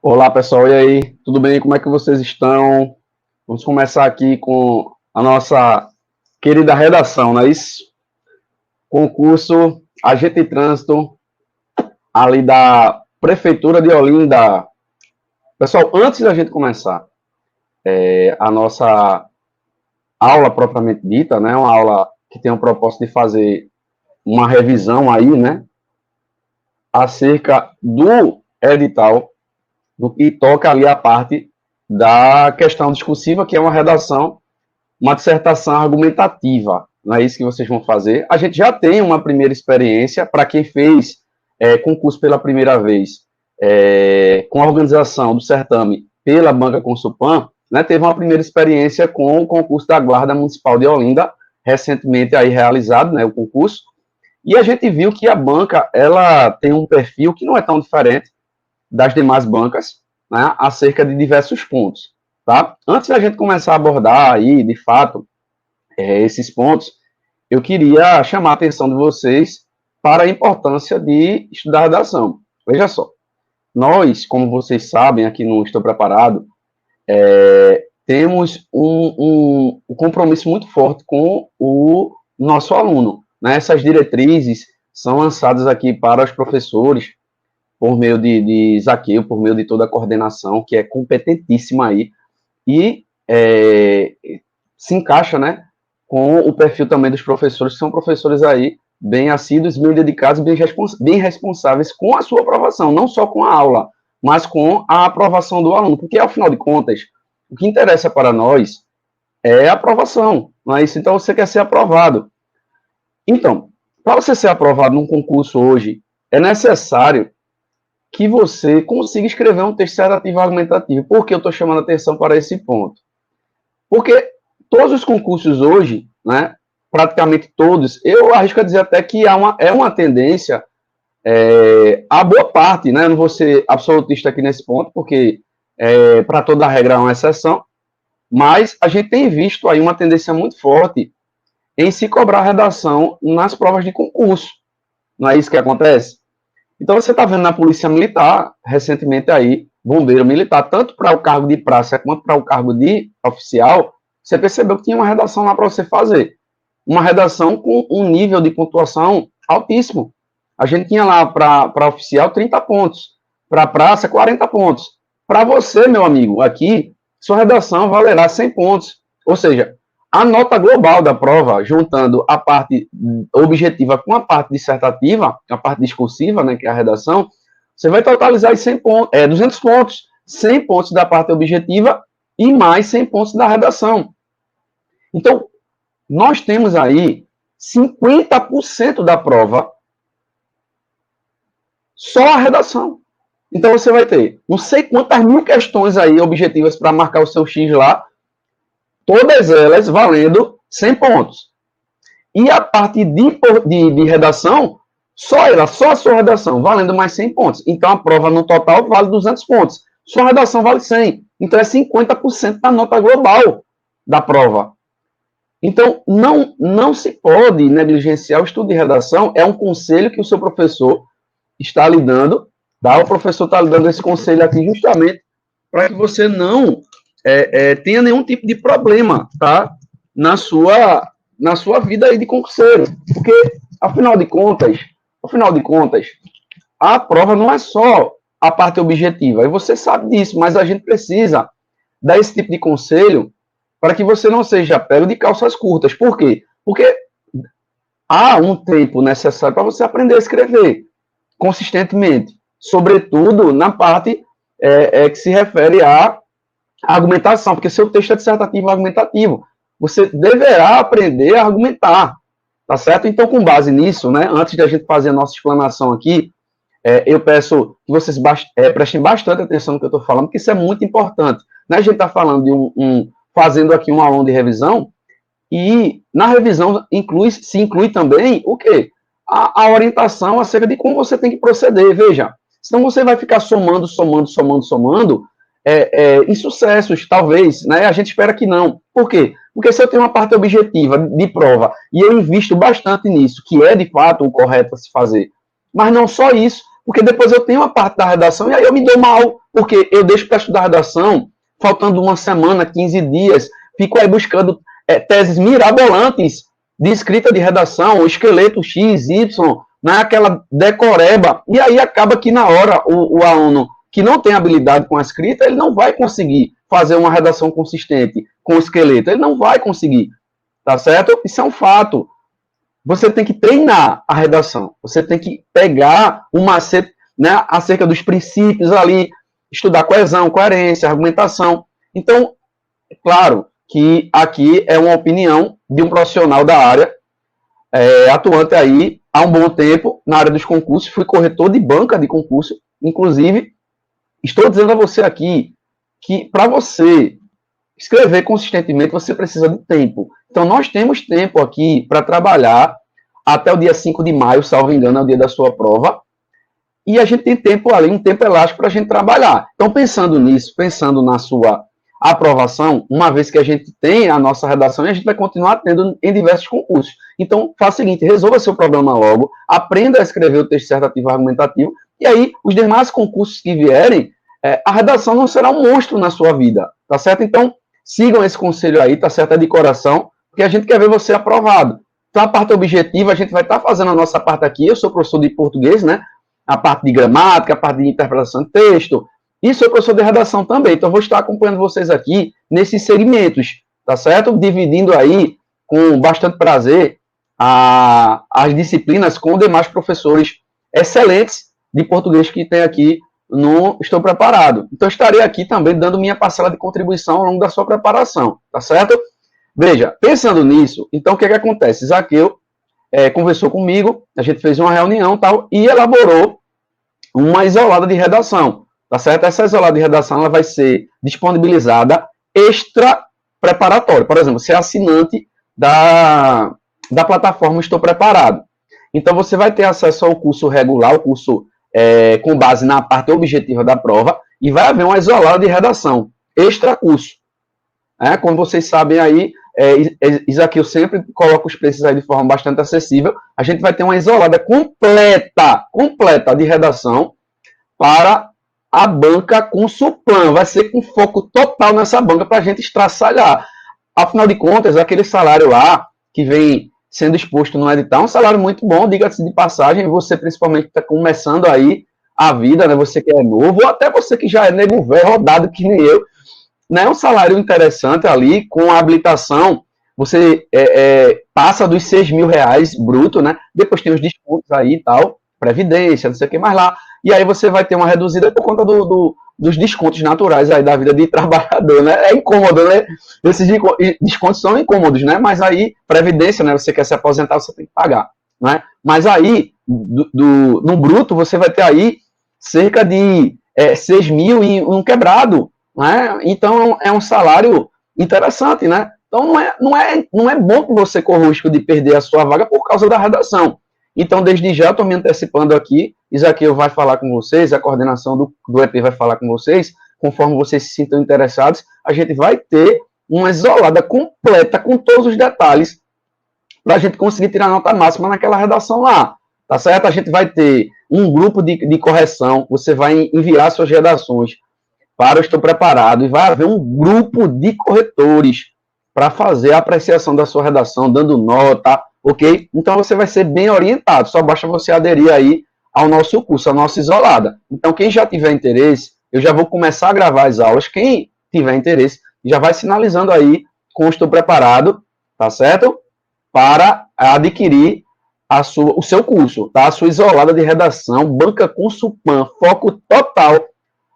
Olá, pessoal, e aí? Tudo bem? Como é que vocês estão? Vamos começar aqui com a nossa querida redação, não é isso? Concurso Agente de Trânsito, ali da Prefeitura de Olinda. Pessoal, antes da gente começar a nossa aula propriamente dita, né? Uma aula que tem o propósito de fazer uma revisão aí, né? Acerca do edital, do que toca ali a parte da questão discursiva, que é uma redação, uma dissertação argumentativa. Não é isso que vocês vão fazer. A gente já tem uma primeira experiência para quem fez concurso pela primeira vez com a organização do certame pela Banca Consulpan, né, teve uma primeira experiência com o concurso da Guarda Municipal de Olinda, recentemente aí realizado, né, o concurso, e a gente viu que a banca ela tem um perfil que não é tão diferente das demais bancas, né, acerca de diversos pontos. Tá? Antes da gente começar a abordar aí, de fato, esses pontos, eu queria chamar a atenção de vocês para a importância de estudar redação. Veja só, nós, como vocês sabem, aqui no Estou Preparado, temos um compromisso muito forte com o nosso aluno. Né? Essas diretrizes são lançadas aqui para os professores, por meio de Zaqueu, por meio de toda a coordenação, que é competentíssima aí, e se encaixa, né, com o perfil também dos professores, que são professores aí bem assíduos, bem dedicados, bem responsáveis com a sua aprovação, não só com a aula, mas com a aprovação do aluno, porque, ao final de contas, o que interessa para nós é a aprovação, não é isso? Então, você quer ser aprovado. Então, para você ser aprovado num concurso hoje, é necessário que você consiga escrever um texto dissertativo argumentativo. Por que eu estou chamando a atenção para esse ponto? Porque todos os concursos hoje, né, praticamente todos, eu arrisco a dizer até que é uma tendência, a boa parte, né, eu não vou ser absolutista aqui nesse ponto, porque para toda regra é uma exceção, mas a gente tem visto aí uma tendência muito forte em se cobrar redação nas provas de concurso. Não é isso que acontece? Então você está vendo na Polícia Militar, recentemente aí, bombeiro militar, tanto para o cargo de praça quanto para o cargo de oficial, você percebeu que tinha uma redação lá para você fazer. Uma redação com um nível de pontuação altíssimo. A gente tinha lá para oficial 30 pontos, para praça 40 pontos. Para você, meu amigo, aqui, sua redação valerá 100 pontos. Ou seja, a nota global da prova, juntando a parte objetiva com a parte dissertativa, a parte discursiva, né, que é a redação, você vai totalizar 100 pontos, 200 pontos. 100 pontos da parte objetiva e mais 100 pontos da redação. Então, nós temos aí 50% da prova só a redação. Então, você vai ter não sei quantas mil questões aí objetivas para marcar o seu X lá, todas elas valendo 100 pontos. E a parte de redação, só a sua redação, valendo mais 100 pontos. Então, a prova no total vale 200 pontos. Sua redação vale 100. Então, é 50% da nota global da prova. Então, não se pode negligenciar o estudo de redação. É um conselho que o seu professor está lhe dando. Tá? O professor está lhe dando esse conselho aqui justamente para que você não tenha nenhum tipo de problema, tá? Na sua vida aí de concurseiro. Porque, afinal de contas, a prova não é só a parte objetiva. E você sabe disso, mas a gente precisa dar esse tipo de conselho para que você não seja pego de calças curtas. Por quê? Porque há um tempo necessário para você aprender a escrever consistentemente, sobretudo na parte que se refere à argumentação, porque seu texto é dissertativo argumentativo. Você deverá aprender a argumentar, tá certo? Então, com base nisso, né, antes de a gente fazer a nossa explanação aqui, eu peço que vocês prestem bastante atenção no que eu estou falando, porque isso é muito importante. Né? A gente está falando de fazendo aqui um aulão de revisão, e na revisão se inclui também o quê? A orientação acerca de como você tem que proceder. Veja, senão você vai ficar somando insucessos, talvez, né? A gente espera que não. Por quê? Porque se eu tenho uma parte objetiva de prova e eu invisto bastante nisso, que é de fato o correto a se fazer, mas não só isso, Porque depois eu tenho a parte da redação e aí eu me dou mal, porque eu deixo para estudar redação, faltando uma semana, 15 dias, fico aí buscando teses mirabolantes de escrita de redação, esqueleto X, Y, aquela decoreba, e aí acaba que na hora o aluno que não tem habilidade com a escrita, ele não vai conseguir fazer uma redação consistente com o esqueleto, ele não vai conseguir, tá certo? Isso é um fato. Você tem que treinar a redação, você tem que pegar um macete, né, acerca dos princípios ali, estudar coesão, coerência, argumentação. Então, claro que aqui é uma opinião de um profissional da área, atuante aí há um bom tempo na área dos concursos, fui corretor de banca de concurso, inclusive, estou dizendo a você aqui que para você escrever consistentemente, você precisa de tempo. Então, nós temos tempo aqui para trabalhar até o dia 5 de maio, salvo engano, é o dia da sua prova. E a gente tem tempo ali, um tempo elástico para a gente trabalhar. Então, pensando nisso, pensando na sua aprovação, uma vez que a gente tem a nossa redação, a gente vai continuar tendo em diversos concursos. Então, faça o seguinte, resolva seu problema logo, aprenda a escrever o texto dissertativo argumentativo, e aí, os demais concursos que vierem, a redação não será um monstro na sua vida, tá certo? Então, sigam esse conselho aí, tá certo? É de coração, porque a gente quer ver você aprovado. Então, a parte objetiva, a gente vai estar fazendo a nossa parte aqui. Eu sou professor de português, né? A parte de gramática, a parte de interpretação de texto. E sou professor de redação também. Então, vou estar acompanhando vocês aqui nesses segmentos, tá certo? Dividindo aí, com bastante prazer, as disciplinas com demais professores excelentes de português que tem aqui no Estou Preparado. Então, estarei aqui também dando minha parcela de contribuição ao longo da sua preparação, tá certo? Veja, pensando nisso, então o que acontece? Zaqueu conversou comigo, a gente fez uma reunião tal, e elaborou uma isolada de redação, tá certo? Essa isolada de redação ela vai ser disponibilizada extra preparatório. Por exemplo, você é assinante da plataforma Estou Preparado. Então, você vai ter acesso ao curso regular, o curso com base na parte objetiva da prova, e vai haver uma isolada de redação, extra curso. Como vocês sabem aí, isso aqui eu sempre coloco os preços aí de forma bastante acessível. A gente vai ter uma isolada completa de redação para a banca com Suplan. Vai ser com foco total nessa banca para a gente estraçalhar. Afinal de contas, aquele salário lá que vem sendo exposto no edital é um salário muito bom, diga-se de passagem. Você, principalmente, está começando aí a vida, né? Você que é novo, ou até você que já é nego velho, rodado que nem eu, né, um salário interessante ali, com a habilitação, você passa dos R$6.000 bruto, né? Depois tem os descontos aí e tal, previdência, não sei o que mais lá, e aí você vai ter uma reduzida por conta dos descontos naturais aí da vida de trabalhador, né? É incômodo, né? Esses descontos são incômodos, né? Mas aí, previdência, né? Você quer se aposentar, você tem que pagar, né? Mas aí, no bruto, você vai ter aí cerca de 6 mil e um quebrado, né? Então é um salário interessante, né? Então não é bom que você corra o risco de perder a sua vaga por causa da redação. Então, desde já, estou me antecipando aqui, Isaqueu vai falar com vocês, a coordenação do EP vai falar com vocês, conforme vocês se sintam interessados, a gente vai ter uma isolada completa, com todos os detalhes, para a gente conseguir tirar a nota máxima naquela redação lá, tá certo? A gente vai ter um grupo de correção, você vai enviar suas redações para o Estou Preparado, e vai haver um grupo de corretores para fazer a apreciação da sua redação, dando nota, ok? Então você vai ser bem orientado, só basta você aderir aí ao nosso curso, à nossa isolada. Então quem já tiver interesse, eu já vou começar a gravar as aulas, quem tiver interesse, já vai sinalizando aí com Estou Preparado, tá certo? Para adquirir o seu curso, tá? A sua isolada de redação, banca com Suplan, foco total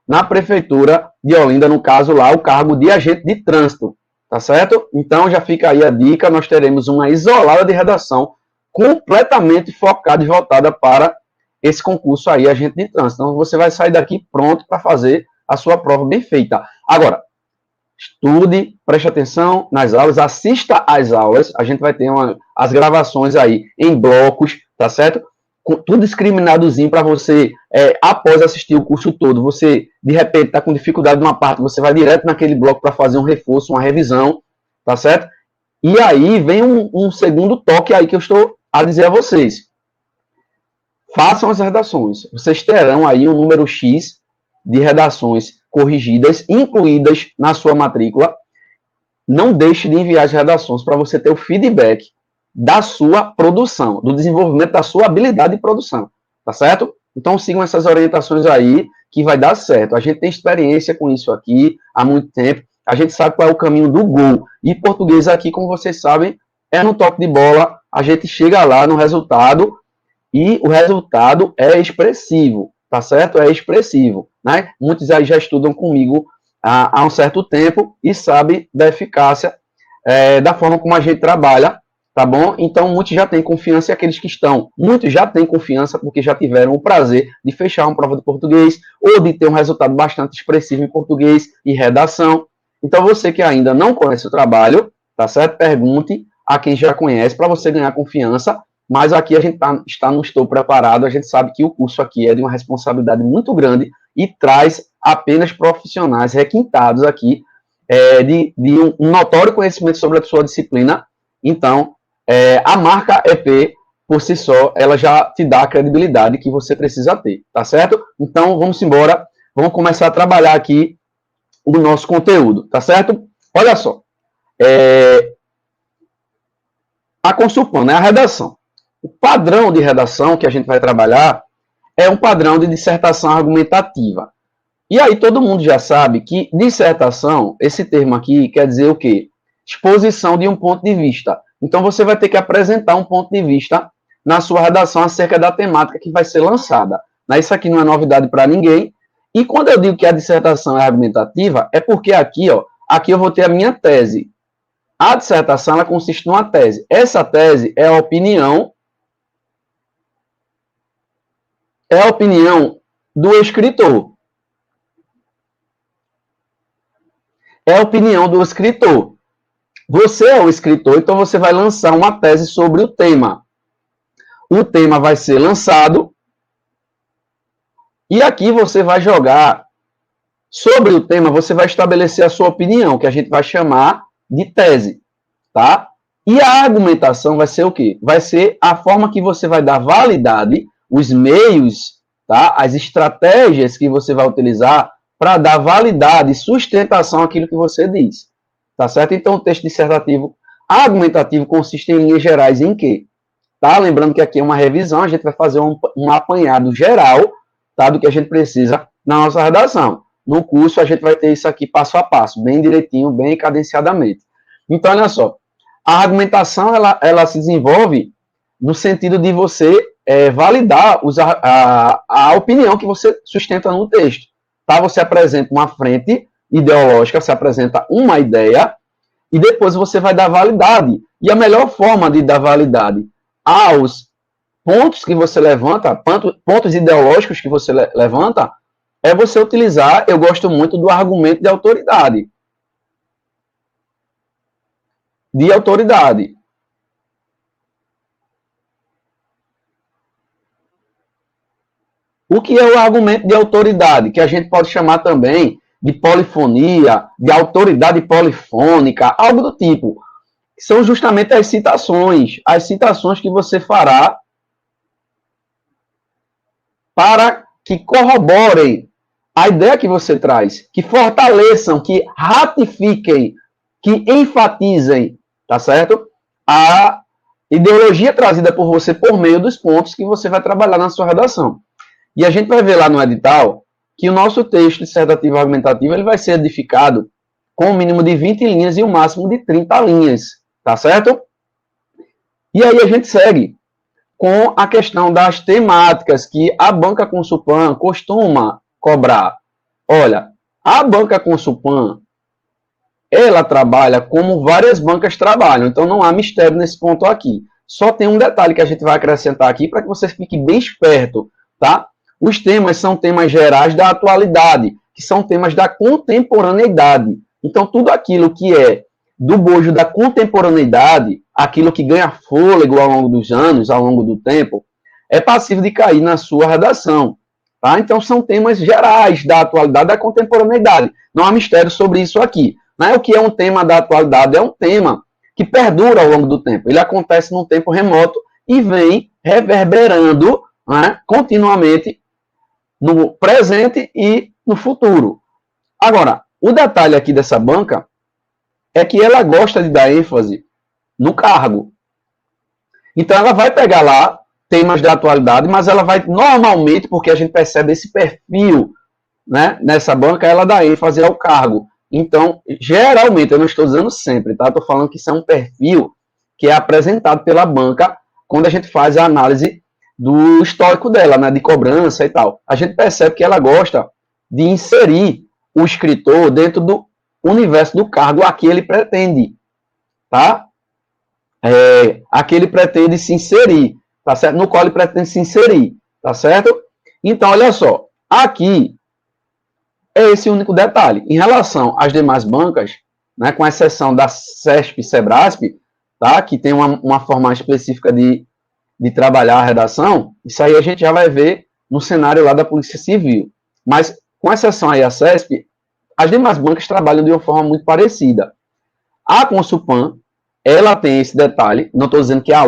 na Prefeitura de Olinda, no caso lá, o cargo de agente de trânsito, tá certo? Então já fica aí a dica, nós teremos uma isolada de redação completamente focada e voltada para esse concurso aí, agente de trânsito. Então você vai sair daqui pronto para fazer a sua prova bem feita. Agora, estude, preste atenção nas aulas, assista às aulas, a gente vai ter as gravações aí em blocos, tá certo? Tudo discriminadozinho para você, após assistir o curso todo, você, de repente, está com dificuldade numa parte, você vai direto naquele bloco para fazer um reforço, uma revisão, tá certo? E aí vem um segundo toque aí que eu estou a dizer a vocês. façam as redações. Vocês terão aí um número X de redações corrigidas, incluídas na sua matrícula. Não deixe de enviar as redações para você ter o feedback da sua produção, do desenvolvimento da sua habilidade de produção, tá certo? Então sigam essas orientações aí, que vai dar certo. A gente tem experiência com isso aqui há muito tempo, a gente sabe qual é o caminho do gol. E português aqui, como vocês sabem, é no toque de bola, a gente chega lá no resultado, e o resultado é expressivo, tá certo? É expressivo, né? Muitos aí já estudam comigo há um certo tempo e sabem da eficácia da forma como a gente trabalha, tá bom? Então, muitos já têm confiança e aqueles que estão, muitos já têm confiança porque já tiveram o prazer de fechar uma prova de português ou de ter um resultado bastante expressivo em português e redação. Então, você que ainda não conhece o trabalho, tá certo? Pergunte a quem já conhece para você ganhar confiança, mas aqui a gente está no Estou Preparado, a gente sabe que o curso aqui é de uma responsabilidade muito grande e traz apenas profissionais requintados aqui de um notório conhecimento sobre a sua disciplina. Então, a marca EP, por si só, ela já te dá a credibilidade que você precisa ter, tá certo? Então, vamos embora, vamos começar a trabalhar aqui o nosso conteúdo, tá certo? Olha só, a Consulpan, né, a redação. O padrão de redação que a gente vai trabalhar é um padrão de dissertação argumentativa. E aí todo mundo já sabe que dissertação, esse termo aqui quer dizer o quê? Exposição de um ponto de vista. Então você vai ter que apresentar um ponto de vista na sua redação acerca da temática que vai ser lançada. Isso aqui não é novidade para ninguém. E quando eu digo que a dissertação é argumentativa, é porque aqui eu vou ter a minha tese. A dissertação ela consiste numa tese. Essa tese é a opinião do escritor. É a opinião do escritor. Você é o escritor, então você vai lançar uma tese sobre o tema. O tema vai ser lançado e aqui você vai jogar sobre o tema, você vai estabelecer a sua opinião, que a gente vai chamar de tese, tá? E a argumentação vai ser o quê? Vai ser a forma que você vai dar validade, os meios, tá? As estratégias que você vai utilizar para dar validade e sustentação àquilo que você diz. Tá certo? Então, o texto dissertativo argumentativo consiste em linhas gerais em quê? Tá? Lembrando que aqui é uma revisão, a gente vai fazer um apanhado geral, tá? Do que a gente precisa na nossa redação. No curso, a gente vai ter isso aqui passo a passo, bem direitinho, bem cadenciadamente. Então, olha só, a argumentação, ela se desenvolve no sentido de você validar a opinião que você sustenta no texto. Tá? Você apresenta uma frente ideológica, você apresenta uma ideia e depois você vai dar validade. E a melhor forma de dar validade aos pontos que você levanta, pontos ideológicos que você levanta, é você utilizar, eu gosto muito do argumento de autoridade. De autoridade. O que é o argumento de autoridade? Que a gente pode chamar também de polifonia, de autoridade polifônica, algo do tipo. São justamente as citações que você fará para que corroborem a ideia que você traz, que fortaleçam, que ratifiquem, que enfatizem, tá certo? A ideologia trazida por você por meio dos pontos que você vai trabalhar na sua redação. E a gente vai ver lá no edital que o nosso texto dissertativo argumentativo ele vai ser edificado com um mínimo de 20 linhas e um máximo de 30 linhas, tá certo? E aí a gente segue com a questão das temáticas que a banca Consulpan costuma cobrar. Olha, a banca Consulpan, ela trabalha como várias bancas trabalham, então não há mistério nesse ponto aqui. Só tem um detalhe que a gente vai acrescentar aqui para que você fique bem esperto, tá? Os temas são temas gerais da atualidade, que são temas da contemporaneidade. Então, tudo aquilo que é do bojo da contemporaneidade, aquilo que ganha fôlego ao longo dos anos, ao longo do tempo, é passível de cair na sua redação. Tá? Então, são temas gerais da atualidade, da contemporaneidade. Não há mistério sobre isso aqui. Não é o que é um tema da atualidade, é um tema que perdura ao longo do tempo. Ele acontece num tempo remoto e vem reverberando né, continuamente no presente e no futuro. Agora, o detalhe aqui dessa banca é que ela gosta de dar ênfase no cargo. Então, ela vai pegar lá temas da atualidade, mas ela vai normalmente, porque a gente percebe esse perfil, né, nessa banca, ela dá ênfase ao cargo. Então, geralmente, eu não estou dizendo sempre, tá? Estou falando que isso é um perfil que é apresentado pela banca quando a gente faz a análise do histórico dela, né, de cobrança e tal. A gente percebe que ela gosta de inserir o escritor dentro do universo do cargo a que ele pretende, tá? A que ele pretende se inserir, tá certo? No qual ele pretende se inserir, tá certo? Então, olha só, aqui é esse único detalhe. Em relação às demais bancas, né, com exceção da CESP e SEBRASP, tá, que tem uma forma específica de trabalhar a redação, isso aí a gente já vai ver no cenário lá da Polícia Civil. Mas, com exceção aí à CESP, as demais bancas trabalham de uma forma muito parecida. A Consulpan, ela tem esse detalhe, não estou dizendo que é a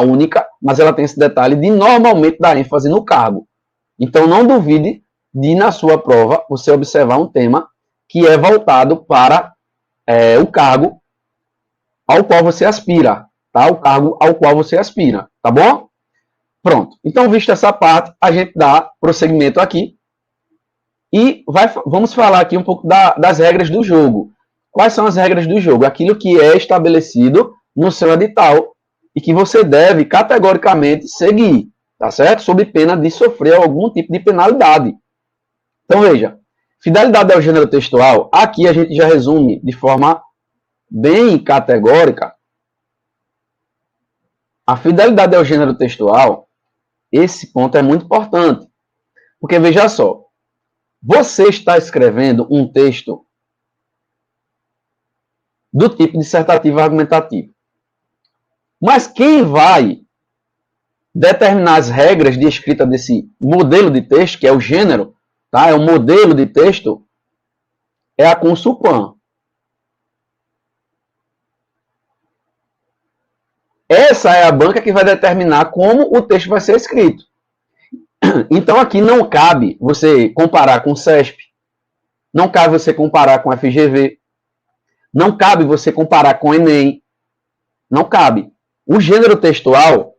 única, mas ela tem esse detalhe de normalmente dar ênfase no cargo. Então, não duvide de, na sua prova, você observar um tema que é voltado para o cargo ao qual você aspira, tá? O cargo ao qual você aspira, tá bom? Pronto. Então, vista essa parte, a gente dá prosseguimento aqui e vamos falar aqui um pouco das regras do jogo. Quais são as regras do jogo? Aquilo que é estabelecido no seu edital e que você deve categoricamente seguir, tá certo? Sob pena de sofrer algum tipo de penalidade. Então, veja, fidelidade ao gênero textual, aqui a gente já resume de forma bem categórica. A fidelidade ao gênero textual, esse ponto é muito importante. Porque, veja só, você está escrevendo um texto do tipo dissertativo argumentativo. Mas quem vai determinar as regras de escrita desse modelo de texto, que é o gênero, tá? É o modelo de texto, é a Consulpan. Essa é a banca que vai determinar como o texto vai ser escrito. Então, aqui não cabe você comparar com o CESP, não cabe você comparar com o FGV, não cabe você comparar com o Enem, não cabe. O gênero textual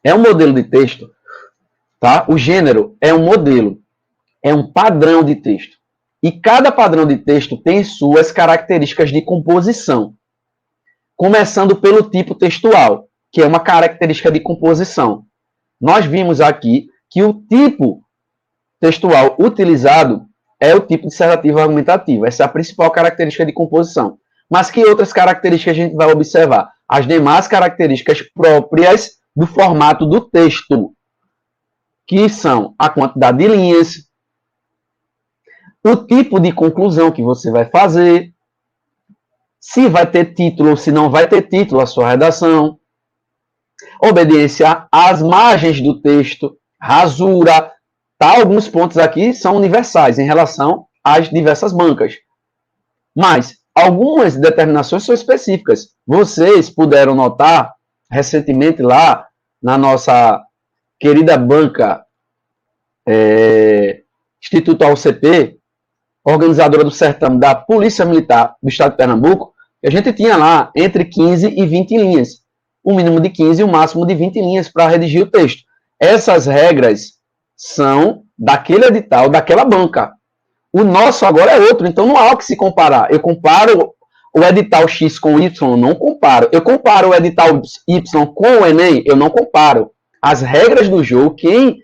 é um modelo de texto, tá? O gênero é um modelo, é um padrão de texto. E cada padrão de texto tem suas características de composição. Começando pelo tipo textual, que é uma característica de composição. Nós vimos aqui que o tipo textual utilizado é o tipo dissertativo argumentativo. Essa é a principal característica de composição. Mas que outras características a gente vai observar? As demais características próprias do formato do texto, que são a quantidade de linhas, o tipo de conclusão que você vai fazer, se vai ter título ou se não vai ter título a sua redação, obediência às margens do texto, rasura, tá? Alguns pontos aqui são universais em relação às diversas bancas. Mas algumas determinações são específicas. Vocês puderam notar recentemente lá na nossa querida banca Instituto AUCP, organizadora do certame da Polícia Militar do Estado de Pernambuco, que a gente tinha lá entre 15 e 20 linhas. Um mínimo de 15 e um máximo de 20 linhas para redigir o texto. Essas regras são daquele edital, daquela banca. O nosso agora é outro, então não há o que se comparar. Eu comparo o edital X com o Y, não comparo. Eu comparo o edital Y com o Enem, eu não comparo. As regras do jogo, quem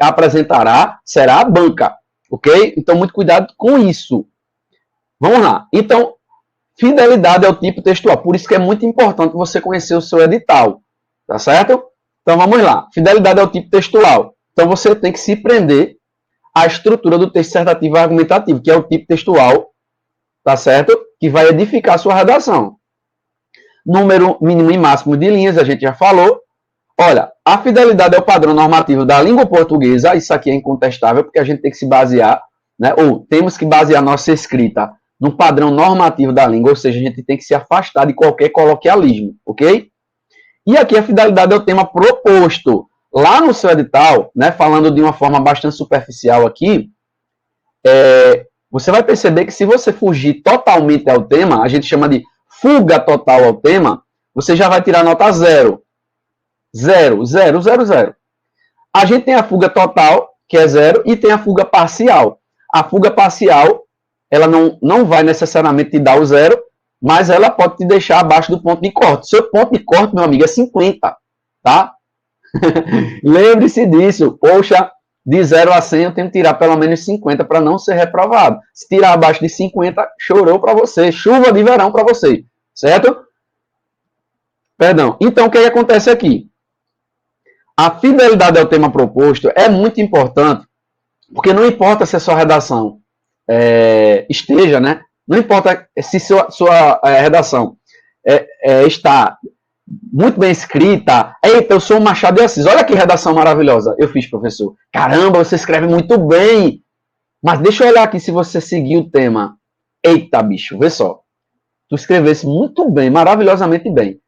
apresentará será a banca, ok? Então, muito cuidado com isso. Vamos lá. Então, fidelidade ao tipo textual. Por isso que é muito importante você conhecer o seu edital, tá certo? Então, vamos lá. Fidelidade ao tipo textual. Então, você tem que se prender à estrutura do texto dissertativo argumentativo, que é o tipo textual, tá certo? Que vai edificar a sua redação. Número mínimo e máximo de linhas, a gente já falou. Olha, a fidelidade ao padrão normativo da língua portuguesa, isso aqui é incontestável, porque a gente tem que se basear, né, ou temos que basear nossa escrita no padrão normativo da língua, ou seja, a gente tem que se afastar de qualquer coloquialismo, ok? E aqui a fidelidade é o tema proposto. Lá no seu edital, né, falando de uma forma bastante superficial aqui, você vai perceber que se você fugir totalmente ao tema, a gente chama de fuga total ao tema, você já vai tirar nota 0. 0, 0, 0, 0. A gente tem a fuga total, que é 0, e tem a fuga parcial. A fuga parcial, ela não vai necessariamente te dar o 0, mas ela pode te deixar abaixo do ponto de corte. Seu ponto de corte, meu amigo, é 50, tá? Lembre-se disso. Poxa, de 0 a 100 eu tenho que tirar pelo menos 50 para não ser reprovado. Se tirar abaixo de 50, chorou para você. Chuva de verão para você. Certo? Perdão. Então, o que acontece aqui? A fidelidade ao tema proposto é muito importante, porque não importa se a sua redação esteja, né? Não importa se sua redação está muito bem escrita. Eita, eu sou o Machado de Assis. Olha que redação maravilhosa eu fiz, professor. Caramba, você escreve muito bem. Mas deixa eu olhar aqui se você seguir o tema. Eita, bicho, vê só. Tu escrevesse muito bem, maravilhosamente bem.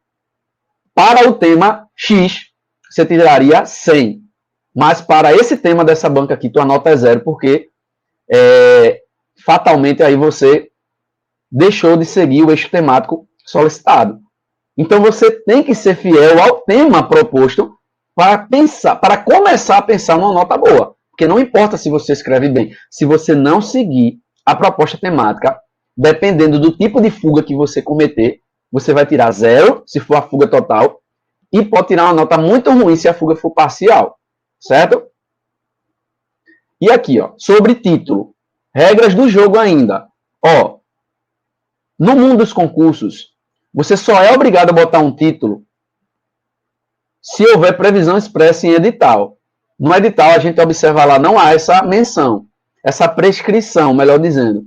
Para o tema X, você tiraria 100. Mas para esse tema dessa banca aqui, tua nota é 0, porque fatalmente aí você deixou de seguir o eixo temático solicitado. Então você tem que ser fiel ao tema proposto para começar a pensar numa nota boa. Porque não importa se você escreve bem, se você não seguir a proposta temática, dependendo do tipo de fuga que você cometer, você vai tirar 0 se for a fuga total e pode tirar uma nota muito ruim se a fuga for parcial, certo? E aqui, ó, sobre título, regras do jogo ainda. Ó, no mundo dos concursos, você só é obrigado a botar um título se houver previsão expressa em edital. No edital, a gente observa lá, não há essa menção, essa prescrição, melhor dizendo.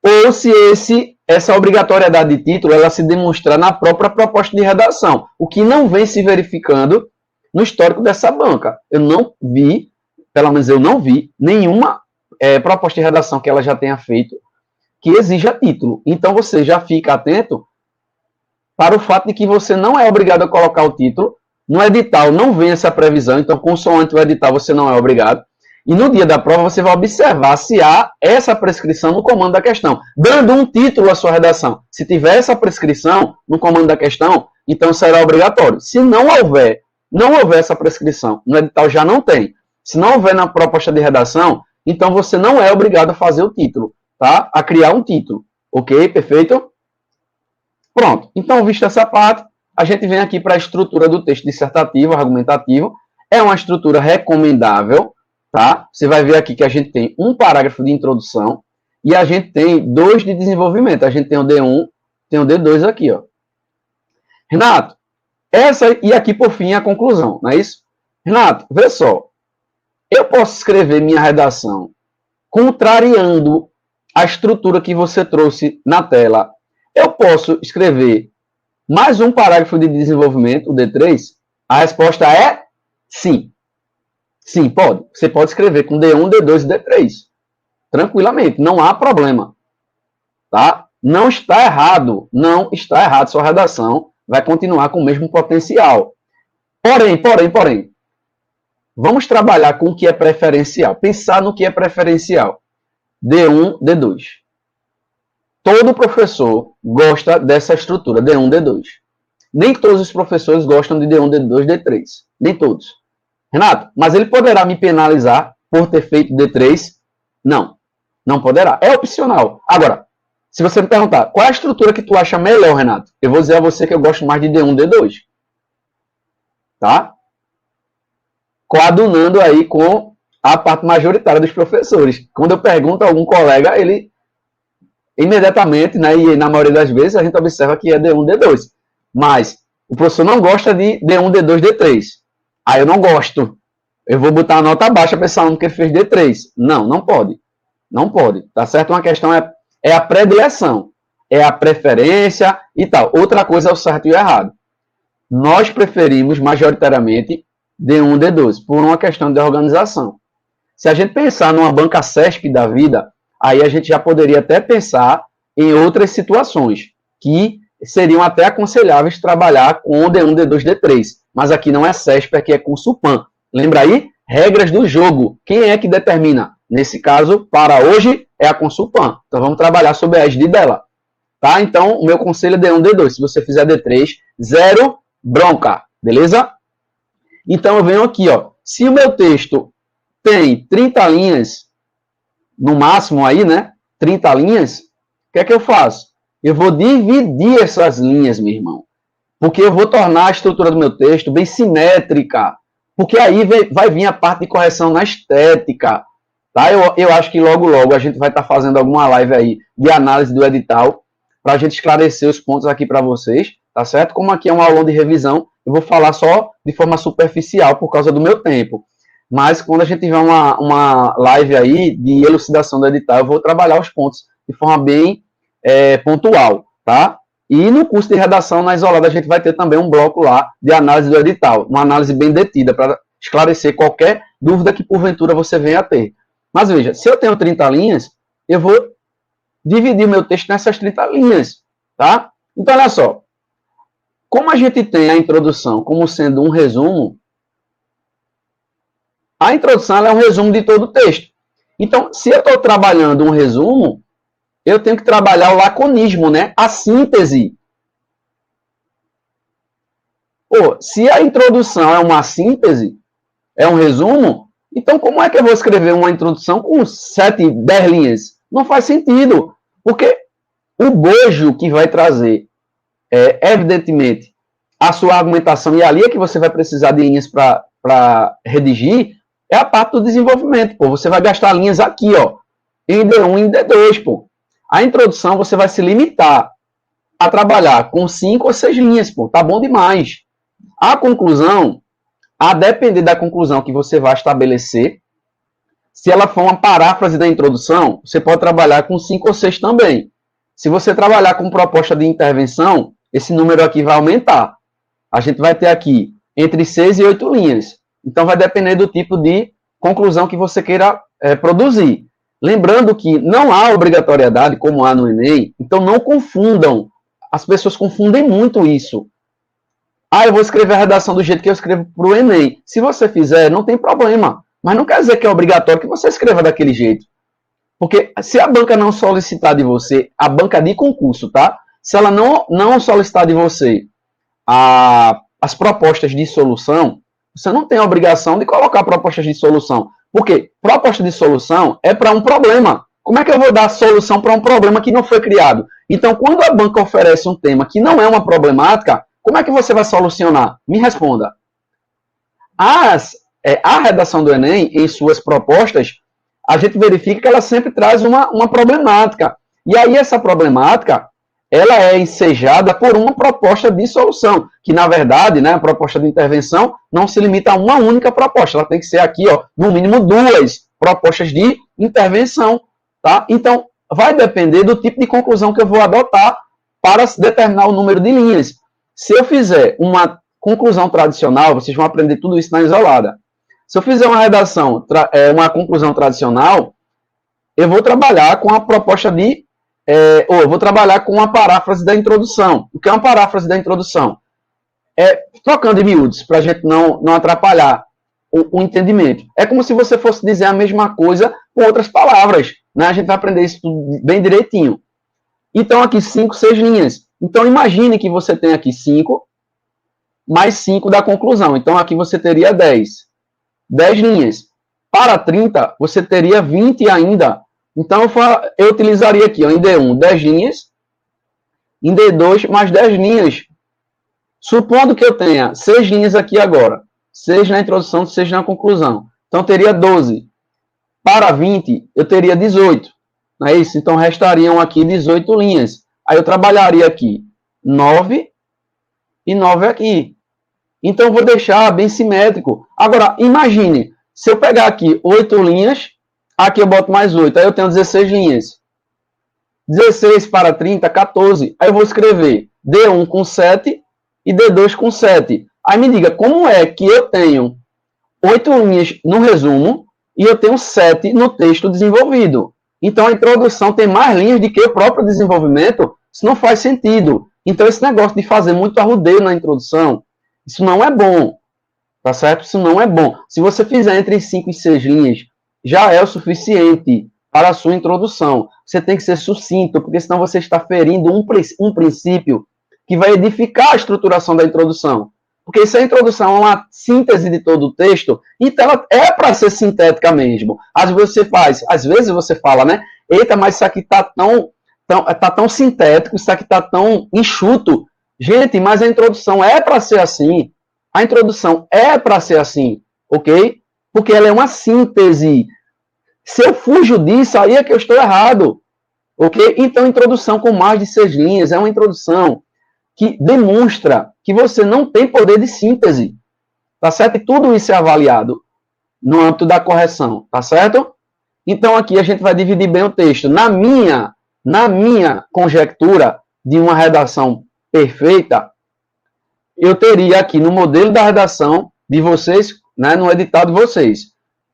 Ou se essa obrigatoriedade de título ela se demonstrar na própria proposta de redação, o que não vem se verificando no histórico dessa banca. Eu não vi, pelo menos eu não vi, nenhuma proposta de redação que ela já tenha feito que exija título. Então, você já fica atento para o fato de que você não é obrigado a colocar o título. No edital não vem essa previsão, então, consoante o edital, você não é obrigado. E no dia da prova, você vai observar se há essa prescrição no comando da questão, dando um título à sua redação. Se tiver essa prescrição no comando da questão, então será obrigatório. Se não houver essa prescrição, no edital já não tem. Se não houver na proposta de redação, então você não é obrigado a fazer o título, tá? A criar um título. Ok? Perfeito? Pronto. Então, vista essa parte, a gente vem aqui para a estrutura do texto dissertativo, argumentativo. É uma estrutura recomendável, tá? Você vai ver aqui que a gente tem um parágrafo de introdução e a gente tem 2 de desenvolvimento. A gente tem o D1, tem o D2 aqui, ó. Renato, e aqui por fim a conclusão, não é isso? Renato, vê só. Eu posso escrever minha redação contrariando a estrutura que você trouxe na tela. Eu posso escrever mais um parágrafo de desenvolvimento, o D3? A resposta é sim. Sim, pode. Você pode escrever com D1, D2 e D3. Tranquilamente, não há problema. Tá? Não está errado. Não está errado. Sua redação vai continuar com o mesmo potencial. Porém, vamos trabalhar com o que é preferencial. Pensar no que é preferencial. D1, D2. Todo professor gosta dessa estrutura, D1, D2. Nem todos os professores gostam de D1, D2, D3. Nem todos. Renato, mas ele poderá me penalizar por ter feito D3? Não, não poderá. É opcional. Agora, se você me perguntar, qual é a estrutura que tu acha melhor, Renato? Eu vou dizer a você que eu gosto mais de D1, D2. Tá? Coadunando aí com a parte majoritária dos professores. Quando eu pergunto a algum colega, ele imediatamente, né, e na maioria das vezes, a gente observa que é D1, D2. Mas o professor não gosta de D1, D2, D3. Aí eu não gosto. Eu vou botar a nota baixa para esse aluno que ele fez D3. Não, não pode. Não pode. Tá certo? Uma questão é a predileção. É a preferência e tal. Outra coisa é o certo e o errado. Nós preferimos, majoritariamente, D1, D2, por uma questão de organização. Se a gente pensar numa banca CESP da vida, aí a gente já poderia até pensar em outras situações, que seriam até aconselháveis trabalhar com D1, D2, D3. Mas aqui não é CESP, aqui é com SUPAM. Lembra aí? Regras do jogo. Quem é que determina? Nesse caso, para hoje, é a Consulpan. Então, vamos trabalhar sobre a égide dela. Tá? Então, o meu conselho é D1, D2. Se você fizer D3, zero bronca. Beleza? Então, eu venho aqui, ó. Se o meu texto tem 30 linhas, no máximo aí, né? 30 linhas, o que é que eu faço? Eu vou dividir essas linhas, meu irmão. Porque eu vou tornar a estrutura do meu texto bem simétrica. Porque aí vai vir a parte de correção na estética. Tá? Eu acho que logo, logo a gente vai estar fazendo alguma live aí de análise do edital para a gente esclarecer os pontos aqui para vocês, tá certo? Como aqui é um aulão de revisão, eu vou falar só de forma superficial por causa do meu tempo. Mas quando a gente tiver uma live aí de elucidação do edital, eu vou trabalhar os pontos de forma bem pontual, tá? E no curso de redação na Isolada a gente vai ter também um bloco lá de análise do edital, uma análise bem detida para esclarecer qualquer dúvida que porventura você venha a ter. Mas veja, se eu tenho 30 linhas, eu vou dividir o meu texto nessas 30 linhas, tá? Então, olha só. Como a gente tem a introdução como sendo um resumo, a introdução é um resumo de todo o texto. Então, se eu estou trabalhando um resumo, eu tenho que trabalhar o laconismo, né? A síntese. Se a introdução é uma síntese, é um resumo, então como é que eu vou escrever uma introdução com 7, 10 linhas? Não faz sentido, porque o bojo que vai trazer, evidentemente, a sua argumentação, e ali é que você vai precisar de linhas para redigir, é a parte do desenvolvimento. Você vai gastar linhas aqui, ó, em D1 e em D2. A introdução você vai se limitar a trabalhar com 5 ou 6 linhas. Tá bom demais. A conclusão, a depender da conclusão que você vai estabelecer, se ela for uma paráfrase da introdução, você pode trabalhar com 5 ou 6 também. Se você trabalhar com proposta de intervenção, esse número aqui vai aumentar. A gente vai ter aqui entre 6 e 8 linhas. Então, vai depender do tipo de conclusão que você queira produzir. Lembrando que não há obrigatoriedade, como há no Enem, então não confundam. As pessoas confundem muito isso. Eu vou escrever a redação do jeito que eu escrevo para o Enem. Se você fizer, não tem problema. Mas não quer dizer que é obrigatório que você escreva daquele jeito. Porque se a banca não solicitar de você, a banca de concurso, tá? Se ela não solicitar de você as propostas de solução, você não tem a obrigação de colocar propostas de solução. Porque proposta de solução é para um problema. Como é que eu vou dar solução para um problema que não foi criado? Então, quando a banca oferece um tema que não é uma problemática, como é que você vai solucionar? Me responda. A redação do Enem, em suas propostas, a gente verifica que ela sempre traz uma problemática. E aí, essa problemática, ela é ensejada por uma proposta de solução, que, na verdade, né, a proposta de intervenção não se limita a uma única proposta. Ela tem que ser aqui, ó, no mínimo 2 propostas de intervenção. Tá? Então, vai depender do tipo de conclusão que eu vou adotar para determinar o número de linhas. Se eu fizer uma conclusão tradicional, vocês vão aprender tudo isso na Isolada. Se eu fizer uma redação, uma conclusão tradicional, eu vou trabalhar com a proposta de... ou eu vou trabalhar com uma paráfrase da introdução. O que é uma paráfrase da introdução? Trocando em miúdos, para a gente não atrapalhar o entendimento. É como se você fosse dizer a mesma coisa com outras palavras. Né? A gente vai aprender isso tudo bem direitinho. Então, aqui 5, 6 linhas. Então, imagine que você tem aqui 5, mais 5 da conclusão. Então, aqui você teria 10. 10 linhas. Para 30, você teria 20 ainda. Então, eu utilizaria aqui, ó, em D1, 10 linhas. Em D2, mais 10 linhas. Supondo que eu tenha 6 linhas aqui agora. 6 na introdução, 6 na conclusão. Então, eu teria 12. Para 20, eu teria 18. Não é isso? Então, restariam aqui 18 linhas. Aí, eu trabalharia aqui 9 e 9 aqui. Então, eu vou deixar bem simétrico. Agora, imagine, se eu pegar aqui 8 linhas, aqui eu boto mais 8, aí eu tenho 16 linhas. 16 para 30, 14. Aí eu vou escrever D1 com 7 e D2 com 7. Aí me diga, como é que eu tenho 8 linhas no resumo e eu tenho 7 no texto desenvolvido? Então, a introdução tem mais linhas do que o próprio desenvolvimento. Isso não faz sentido. Então, esse negócio de fazer muito arrudeio na introdução, isso não é bom, tá certo? Isso não é bom. Se você fizer entre 5 e 6 linhas, já é o suficiente para a sua introdução. Você tem que ser sucinto, porque senão você está ferindo um princípio que vai edificar a estruturação da introdução. Porque se a introdução é uma síntese de todo o texto, então ela é para ser sintética mesmo. Às vezes você fala, né? Eita, mas isso aqui tá tão sintético, isso aqui tá tão enxuto. Gente, mas a introdução é para ser assim. A introdução é para ser assim, ok? Porque ela é uma síntese. Se eu fujo disso, aí é que eu estou errado, ok? Então, introdução com mais de 6 linhas é uma introdução que demonstra que você não tem poder de síntese, tá certo? E tudo isso é avaliado no âmbito da correção, tá certo? Então, aqui a gente vai dividir bem o texto. Na minha conjectura de uma redação perfeita, eu teria aqui no modelo da redação de vocês, né, no edital de vocês,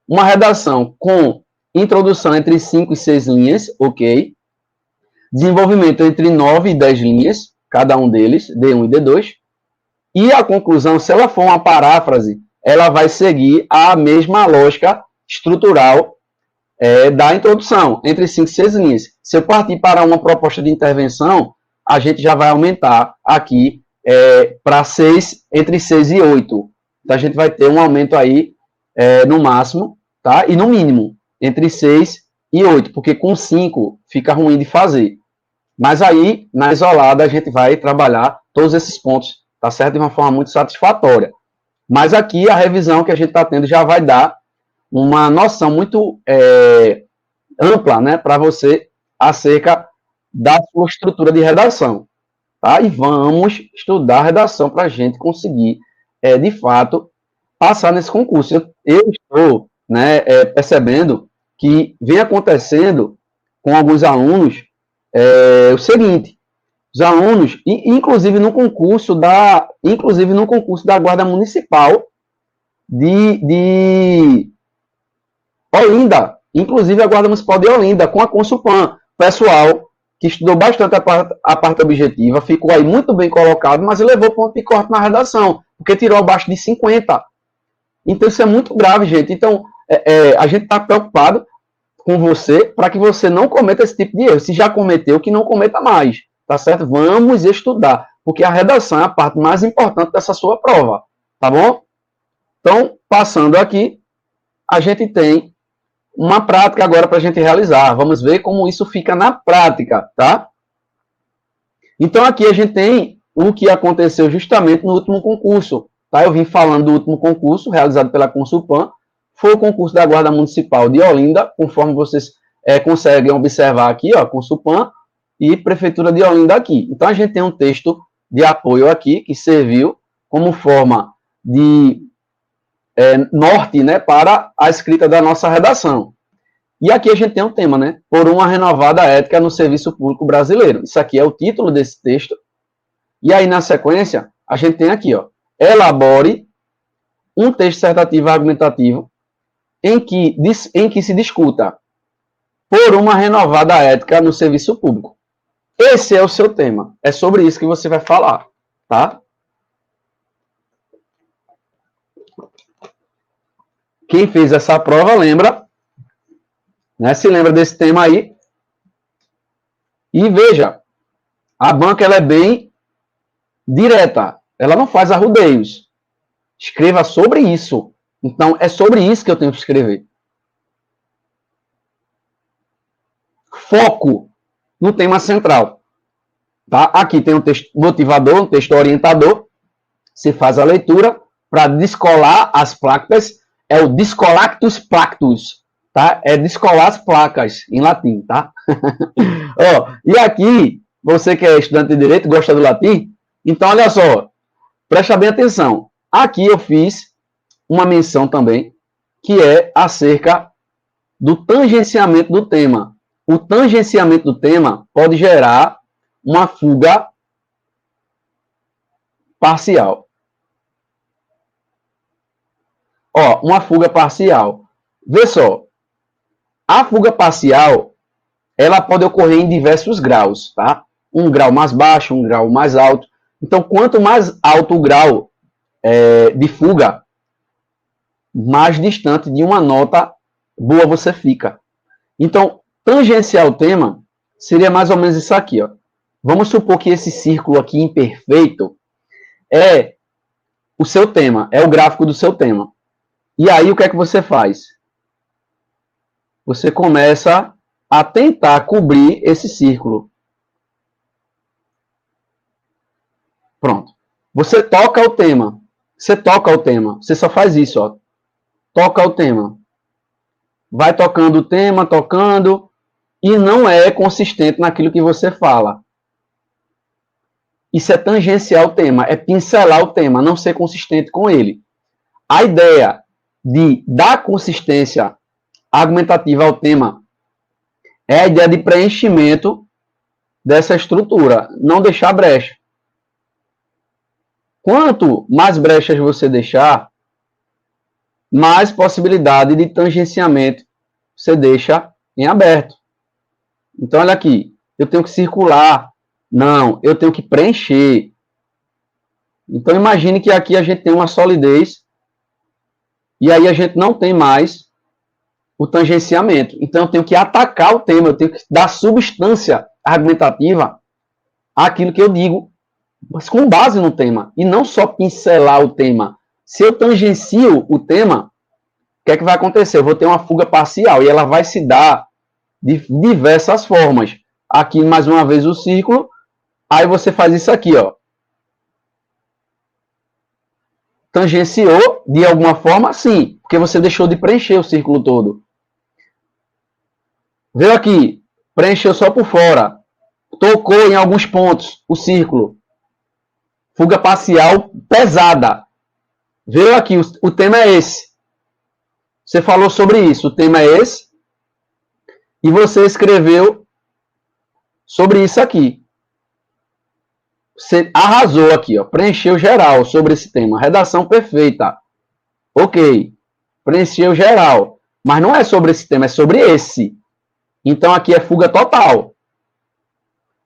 uma redação com introdução entre 5 e 6 linhas, ok? Desenvolvimento entre 9 e 10 linhas, cada um deles, D1 e D2. E a conclusão, se ela for uma paráfrase, ela vai seguir a mesma lógica estrutural da introdução, entre 5 e 6 linhas. Se eu partir para uma proposta de intervenção, a gente já vai aumentar aqui para 6, entre 6 e 8. Então, a gente vai ter um aumento aí no máximo, tá? E no mínimo, entre 6 e 8, porque com 5 fica ruim de fazer. Mas aí, na isolada, a gente vai trabalhar todos esses pontos, tá certo? De uma forma muito satisfatória. Mas aqui, a revisão que a gente está tendo já vai dar uma noção muito ampla, né, para você acerca da sua estrutura de redação, tá? E vamos estudar a redação para a gente conseguir, de fato, passar nesse concurso. Eu estou, né, percebendo que vem acontecendo com alguns alunos o seguinte: os alunos, inclusive no concurso da Guarda Municipal de Olinda, inclusive a Guarda Municipal de Olinda, com a Consulpan, pessoal que estudou bastante a parte objetiva, ficou aí muito bem colocado, mas levou ponto de corte na redação, porque tirou abaixo de 50. Então isso é muito grave, gente. Então, a gente está preocupado com você para que você não cometa esse tipo de erro. Se já cometeu, que não cometa mais, tá certo? Vamos estudar, porque a redação é a parte mais importante dessa sua prova, tá bom? Então, passando aqui, a gente tem uma prática agora para a gente realizar. Vamos ver como isso fica na prática, tá? Então, aqui a gente tem o que aconteceu justamente no último concurso, tá? Eu vim falando do último concurso, realizado pela Consulpan, foi o concurso da Guarda Municipal de Olinda, conforme vocês conseguem observar aqui, ó, Consulpan e Prefeitura de Olinda aqui. Então, a gente tem um texto de apoio aqui, que serviu como forma de norte, né, para a escrita da nossa redação. E aqui a gente tem um tema, né? Por uma renovada ética no serviço público brasileiro. Isso aqui é o título desse texto. E aí, na sequência, a gente tem aqui, ó, elabore um texto dissertativo argumentativo em que se discuta por uma renovada ética no serviço público. Esse é o seu tema. É sobre isso que você vai falar, tá? Quem fez essa prova lembra, né? Se lembra desse tema aí. E veja, a banca ela é bem direta. Ela não faz arrudeios. Escreva sobre isso. Então, é sobre isso que eu tenho que escrever. Foco no tema central. Tá? Aqui tem um texto motivador, um texto orientador. Você faz a leitura para descolar as placas. É o descolactus plactus. Tá? É descolar as placas em latim. Tá? Ó, e aqui, você que é estudante de direito, gosta do latim, então olha só, presta bem atenção. Aqui eu fiz uma menção também, que é acerca do tangenciamento do tema. O tangenciamento do tema pode gerar uma fuga parcial. Ó, uma fuga parcial. Vê só, a fuga parcial ela pode ocorrer em diversos graus, tá? Um grau mais baixo, um grau mais alto. Então, quanto mais alto o grau de fuga, mais distante de uma nota boa você fica. Então, tangenciar o tema seria mais ou menos isso aqui, ó. Vamos supor que esse círculo aqui imperfeito é o seu tema, é o gráfico do seu tema. E aí, o que é que você faz? Você começa a tentar cobrir esse círculo. Pronto. Você toca o tema. Você toca o tema. Você só faz isso, ó. Toca o tema. Vai tocando o tema, tocando, e não é consistente naquilo que você fala. Isso é tangenciar o tema, é pincelar o tema, não ser consistente com ele. A ideia de dar consistência argumentativa ao tema é a ideia de preenchimento dessa estrutura, não deixar brecha. Quanto mais brechas você deixar, mais possibilidade de tangenciamento você deixa em aberto. Então, olha aqui, eu tenho que circular. Não, eu tenho que preencher. Então, imagine que aqui a gente tem uma solidez e aí a gente não tem mais o tangenciamento. Então, eu tenho que atacar o tema, eu tenho que dar substância argumentativa àquilo que eu digo, mas com base no tema, e não só pincelar o tema. Se eu tangencio o tema, o que é que vai acontecer? Eu vou ter uma fuga parcial, e ela vai se dar de diversas formas. Aqui, mais uma vez, o círculo, aí você faz isso aqui, ó. Tangenciou de alguma forma? Sim, porque você deixou de preencher o círculo todo. Veio aqui, preencheu só por fora. Tocou em alguns pontos o círculo. Fuga parcial pesada. Veio aqui, o tema é esse. Você falou sobre isso, o tema é esse. E você escreveu sobre isso aqui. Você arrasou aqui, ó, preencheu geral sobre esse tema. Redação perfeita. Ok. Preencheu geral. Mas não é sobre esse tema, é sobre esse. Então aqui é fuga total.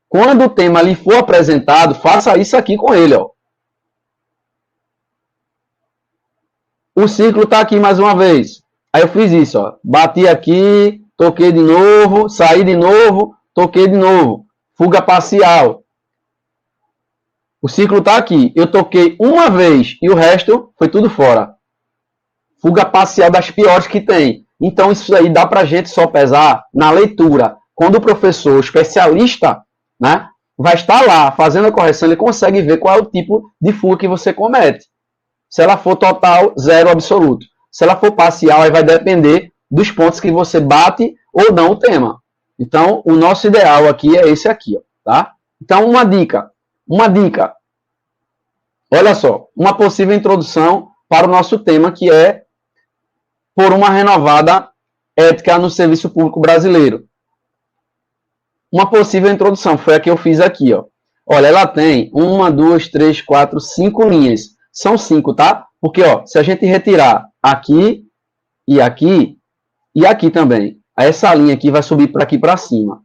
Quando o tema lhe for apresentado, faça isso aqui com ele, ó. O ciclo está aqui mais uma vez. Aí eu fiz isso, ó. Bati aqui, toquei de novo, saí de novo, toquei de novo. Fuga parcial. O ciclo está aqui. Eu toquei uma vez e o resto foi tudo fora. Fuga parcial das piores que tem. Então isso aí dá para a gente só pesar na leitura. Quando o professor, o especialista, né, vai estar lá fazendo a correção, ele consegue ver qual é o tipo de fuga que você comete. Se ela for total, zero absoluto. Se ela for parcial, aí vai depender dos pontos que você bate ou não o tema. Então, o nosso ideal aqui é esse aqui, ó, tá? Então, uma dica. Olha só, uma possível introdução para o nosso tema, que é por uma renovada ética no serviço público brasileiro. Uma possível introdução, foi a que eu fiz aqui, ó. Olha, ela tem 1, 2, 3, 4, 5 linhas. São 5, tá? Porque, ó, se a gente retirar aqui e aqui também, essa linha aqui vai subir para aqui para cima.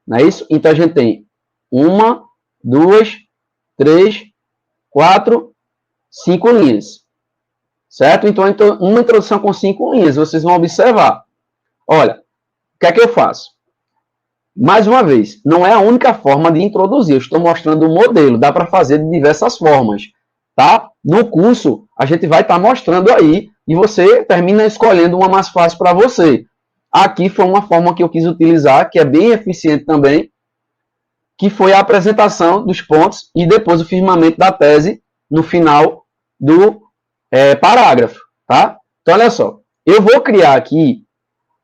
Não é isso? Então, a gente tem 1, 2, 3, 4, 5 linhas. Certo? Então, uma introdução com 5 linhas. Vocês vão observar. Olha, o que é que eu faço? Mais uma vez, não é a única forma de introduzir. Eu estou mostrando um modelo. Dá para fazer de diversas formas. Tá? No curso, a gente vai estar mostrando aí e você termina escolhendo uma mais fácil para você. Aqui foi uma forma que eu quis utilizar, que é bem eficiente também, que foi a apresentação dos pontos e depois o firmamento da tese no final do parágrafo. Tá? Então, olha só. Eu vou criar aqui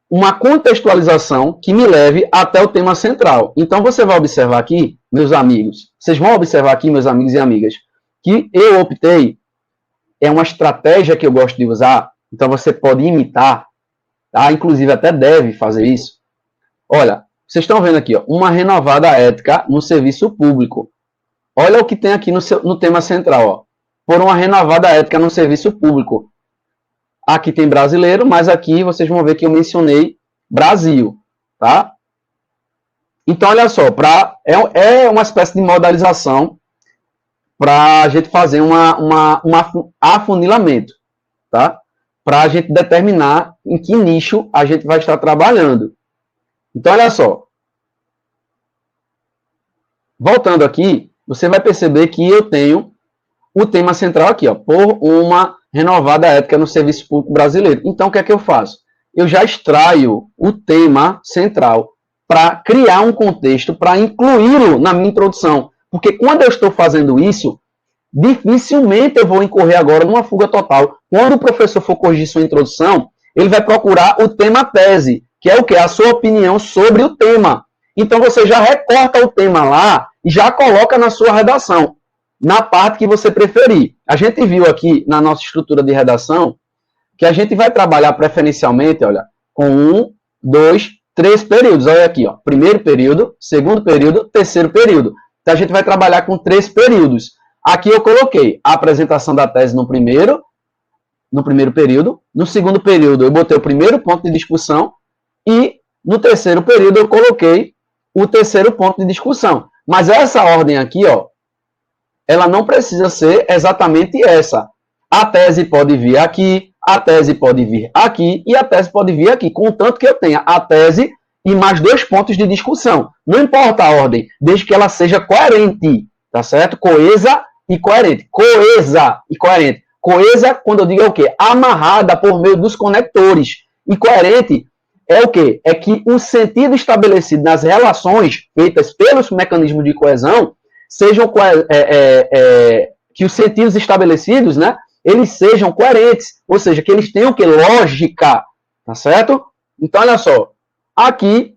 uma contextualização que me leve até o tema central. Então, você vai observar aqui, meus amigos, vocês vão observar aqui, meus amigos e amigas, que eu optei, é uma estratégia que eu gosto de usar, então você pode imitar, tá? Inclusive até deve fazer isso. Olha, vocês estão vendo aqui, ó, uma renovada ética no serviço público. Olha o que tem aqui no tema central, ó. Por uma renovada ética no serviço público. Aqui tem brasileiro, mas aqui vocês vão ver que eu mencionei Brasil, tá? Então, olha só, é uma espécie de modalização para a gente fazer um afunilamento, tá? Para a gente determinar em que nicho a gente vai estar trabalhando. Então, olha só. Voltando aqui, você vai perceber que eu tenho o tema central aqui, ó, por uma renovada ética no serviço público brasileiro. Então, o que é que eu faço? Eu já extraio o tema central para criar um contexto, para incluí-lo na minha introdução. Porque quando eu estou fazendo isso, dificilmente eu vou incorrer agora numa fuga total. Quando o professor for corrigir sua introdução, ele vai procurar o tema tese, que é o quê? A sua opinião sobre o tema. Então você já recorta o tema lá e já coloca na sua redação, na parte que você preferir. A gente viu aqui na nossa estrutura de redação que a gente vai trabalhar preferencialmente, olha, com 1, 2, 3 períodos. Olha aqui, ó, primeiro período, segundo período, terceiro período. Então a gente vai trabalhar com 3 períodos. Aqui eu coloquei a apresentação da tese no primeiro período. No segundo período, eu botei o primeiro ponto de discussão. E no terceiro período, eu coloquei o terceiro ponto de discussão. Mas essa ordem aqui, ó, ela não precisa ser exatamente essa. A tese pode vir aqui, a tese pode vir aqui e a tese pode vir aqui, contanto que eu tenha a tese e mais 2 pontos de discussão. Não importa a ordem, desde que ela seja coerente, tá certo? Coesa e coerente. Coesa e coerente. Coesa, quando eu digo é o quê? Amarrada por meio dos conectores. E coerente é o quê? É que o sentido estabelecido nas relações feitas pelos mecanismos de coesão sejam que os sentidos estabelecidos, né, eles sejam coerentes, ou seja, que eles tenham o quê? Lógica, tá certo? Então, olha só, aqui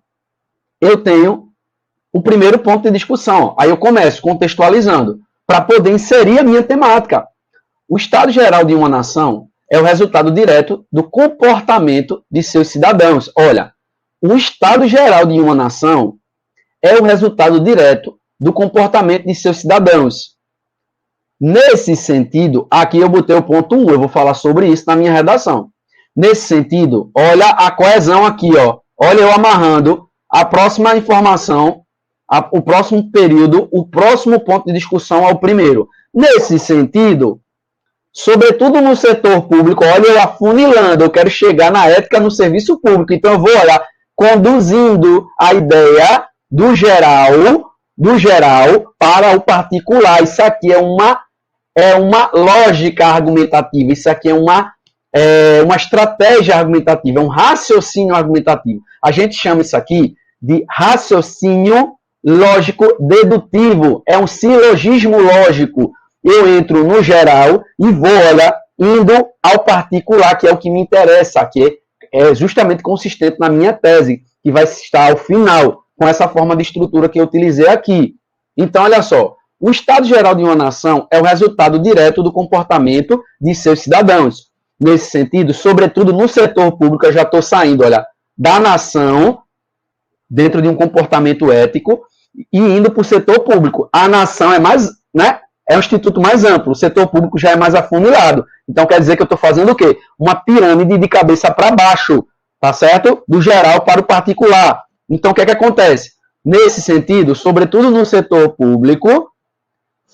eu tenho o primeiro ponto de discussão. Aí eu começo contextualizando para poder inserir a minha temática. O Estado Geral de uma nação é o resultado direto do comportamento de seus cidadãos. Olha, o Estado Geral de uma nação é o resultado direto do comportamento de seus cidadãos. Nesse sentido, aqui eu botei o ponto 1, eu vou falar sobre isso na minha redação. Nesse sentido, olha a coesão aqui, ó. Olha eu amarrando a próxima informação, o próximo período, o próximo ponto de discussão ao primeiro. Nesse sentido, sobretudo no setor público, olha eu afunilando, eu quero chegar na ética no serviço público, então eu vou olhar conduzindo a ideia do geral para o particular. Isso aqui é uma lógica argumentativa, isso aqui é uma estratégia argumentativa, é um raciocínio argumentativo. A gente chama isso aqui de raciocínio lógico dedutivo, é um silogismo lógico. Eu entro no geral e vou, olha, indo ao particular, que é o que me interessa, que é justamente consistente na minha tese, que vai estar ao final, com essa forma de estrutura que eu utilizei aqui. Então, olha só, o Estado Geral de uma nação é o resultado direto do comportamento de seus cidadãos. Nesse sentido, sobretudo no setor público, eu já estou saindo, olha, da nação, dentro de um comportamento ético, e indo para o setor público. A nação é mais, né? É um instituto mais amplo, o setor público já é mais afunilado. Então, quer dizer que eu estou fazendo o quê? Uma pirâmide de cabeça para baixo, tá certo? Do geral para o particular. Então, o que é que acontece? Nesse sentido, sobretudo no setor público,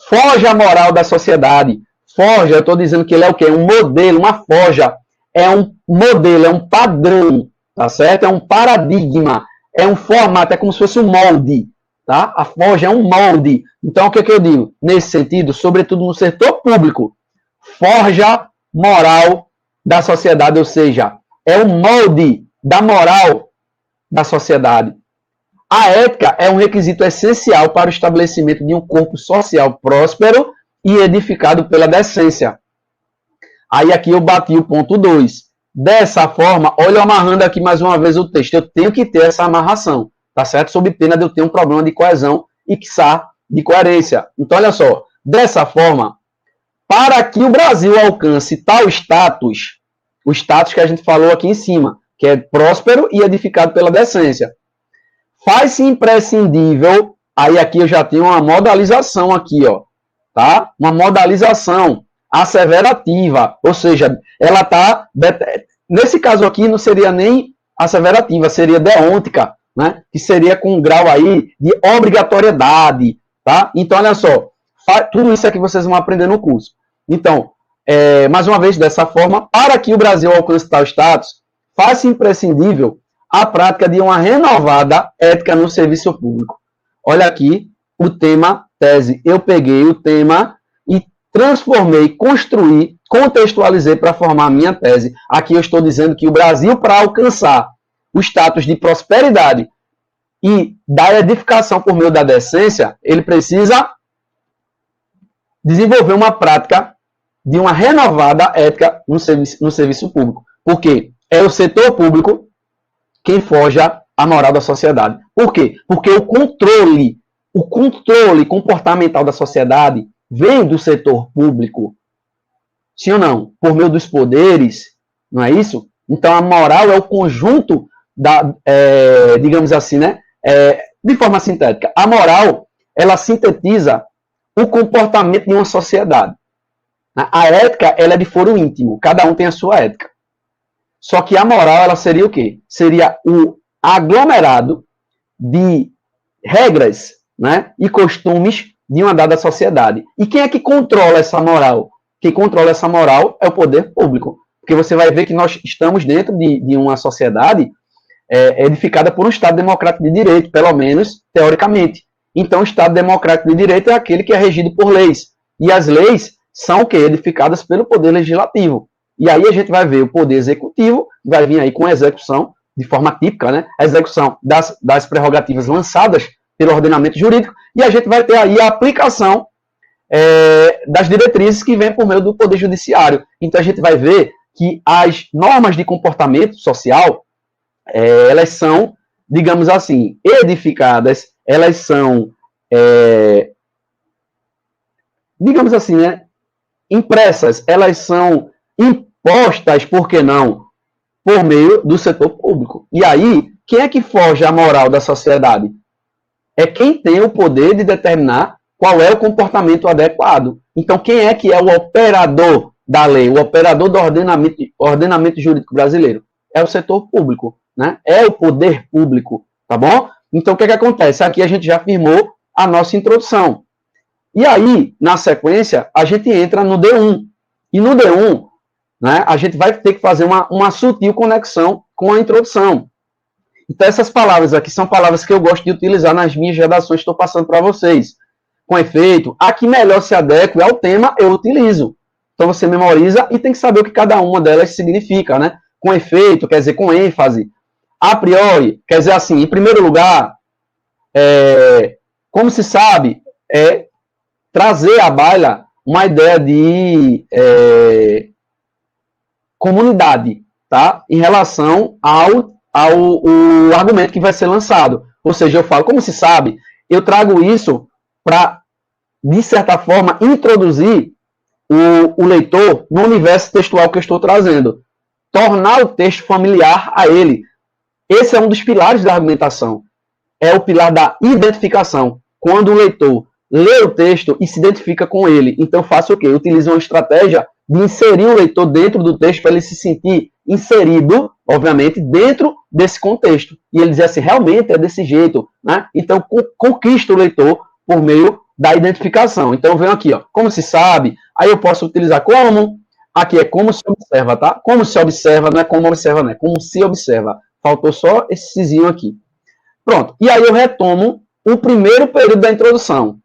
foge a moral da sociedade. Forja, eu estou dizendo que ele é o quê? Um modelo, uma forja. É um modelo, é um padrão, tá certo? É um paradigma, é um formato, é como se fosse um molde, tá? A forja é um molde. Então, o que é que eu digo? Nesse sentido, sobretudo no setor público, forja moral da sociedade, ou seja, é um molde da moral da sociedade. A ética é um requisito essencial para o estabelecimento de um corpo social próspero e edificado pela decência. Aí aqui eu bati o ponto 2. Dessa forma, olha eu amarrando aqui mais uma vez o texto. Eu tenho que ter essa amarração, tá certo? Sob pena de eu ter um problema de coesão e, quiçá, de coerência. Então, olha só. Dessa forma, para que o Brasil alcance tal status, o status que a gente falou aqui em cima, que é próspero e edificado pela decência, faz-se imprescindível, aí aqui eu já tenho uma modalização aqui, ó, tá? Uma modalização asseverativa, ou seja, ela tá, nesse caso aqui não seria nem asseverativa, seria deôntica, né? Que seria com um grau aí de obrigatoriedade, tá? Então, olha só, tudo isso é que vocês vão aprender no curso. Então, mais uma vez, dessa forma, para que o Brasil alcance tal status, faz-se imprescindível a prática de uma renovada ética no serviço público. Olha aqui o tema tese. Eu peguei o tema e transformei, construí, contextualizei para formar a minha tese. Aqui eu estou dizendo que o Brasil, para alcançar o status de prosperidade e da edificação por meio da decência, ele precisa desenvolver uma prática de uma renovada ética no serviço público. Por quê? É o setor público quem forja a moral da sociedade. Por quê? Porque o controle comportamental da sociedade vem do setor público. Sim ou não? Por meio dos poderes, não é isso? Então, a moral é o conjunto digamos assim, né? De forma sintética. A moral, ela sintetiza o comportamento de uma sociedade. A ética, ela é de foro íntimo. Cada um tem a sua ética. Só que a moral, ela seria o quê? Seria o aglomerado de regras, né, e costumes de uma dada sociedade. E quem é que controla essa moral? Quem controla essa moral é o poder público. Porque você vai ver que nós estamos dentro de uma sociedade edificada por um Estado democrático de direito, pelo menos teoricamente. Então, o Estado democrático de direito é aquele que é regido por leis. E as leis são o quê? Edificadas pelo poder legislativo. E aí a gente vai ver o poder executivo, vai vir aí com a execução, de forma típica, né? A execução das prerrogativas lançadas pelo ordenamento jurídico, e a gente vai ter aí a aplicação das diretrizes que vem por meio do poder judiciário. Então a gente vai ver que as normas de comportamento social, elas são, digamos assim, edificadas, elas são, digamos assim, né, impressas, elas são impostas, por que não, por meio do setor público. E aí, quem é que forja a moral da sociedade? É quem tem o poder de determinar qual é o comportamento adequado. Então, quem é que é o operador da lei, o operador do ordenamento jurídico brasileiro? É o setor público, né? É o poder público, tá bom? Então, o que é que acontece? Aqui a gente já firmou a nossa introdução. E aí, na sequência, a gente entra no D1. E no D1, né, a gente vai ter que fazer uma sutil conexão com a introdução. Então, essas palavras aqui são palavras que eu gosto de utilizar nas minhas redações que estou passando para vocês. Com efeito, a que melhor se adequa ao tema, eu utilizo. Então, você memoriza e tem que saber o que cada uma delas significa, né? Com efeito, quer dizer com ênfase. A priori, quer dizer assim, em primeiro lugar, como se sabe, trazer à baila uma ideia de comunidade, tá? Em relação ao argumento que vai ser lançado. Ou seja, eu falo, como se sabe, eu trago isso para, de certa forma, introduzir o leitor no universo textual que eu estou trazendo. Tornar o texto familiar a ele. Esse é um dos pilares da argumentação. É o pilar da identificação. Quando o leitor lê o texto e se identifica com ele. Então, faço o quê? Eu utilizo uma estratégia de inserir o leitor dentro do texto para ele se sentir inserido, obviamente, dentro desse contexto. E ele dizer assim, realmente é desse jeito, né? Então, conquista o leitor por meio da identificação. Então, eu venho aqui, ó, como se sabe, aí eu posso utilizar como, aqui é como se observa, tá? Como se observa, não é como observa, não é como se observa. Faltou só esse cizinho aqui. Pronto. E aí eu retomo o primeiro período da introdução.